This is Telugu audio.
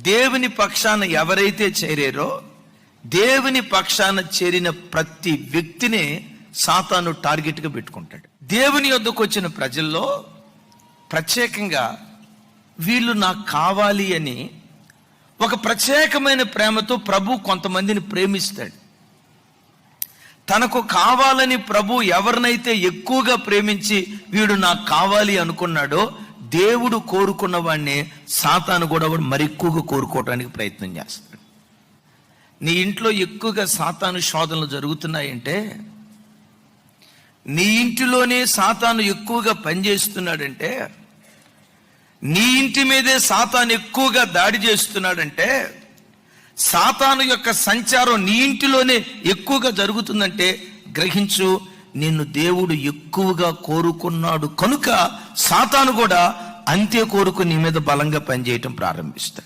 దేవుని పక్షాన ఎవరైతే చేరారో, దేవుని పక్షాన చేరిన ప్రతి వ్యక్తిని సాతాను టార్గెట్గా పెట్టుకుంటాడు. దేవుని యొద్దకు వచ్చిన ప్రజల్లో ప్రత్యేకంగా వీళ్ళు నాకు కావాలి అని ఒక ప్రత్యేకమైన ప్రేమతో ప్రభు కొంతమందిని ప్రేమిస్తాడు. తనకు కావాలని ప్రభు ఎవరినైతే ఎక్కువగా ప్రేమించి వీడు నాకు కావాలి అనుకున్నాడో, దేవుడు కోరుకున్న వాడిని సాతాను కూడా మరి ఎక్కువగా కోరుకోవడానికి ప్రయత్నం చేస్తాడు. నీ ఇంట్లో ఎక్కువగా సాతాను శోధనలు జరుగుతున్నాయంటే, నీ ఇంటిలోనే సాతాను ఎక్కువగా పనిచేస్తున్నాడంటే, నీ ఇంటి మీదే సాతాను ఎక్కువగా దాడి చేస్తున్నాడంటే, సాతాను యొక్క సంచారం నీ ఇంటిలోనే ఎక్కువగా జరుగుతుందంటే గ్రహించు, నిన్ను దేవుడు ఎక్కువగా కోరుకున్నాడు కనుక సాతాను కూడా అంతే కోరుకు నీ మీద బలంగా పనిచేయటం ప్రారంభిస్తాడు.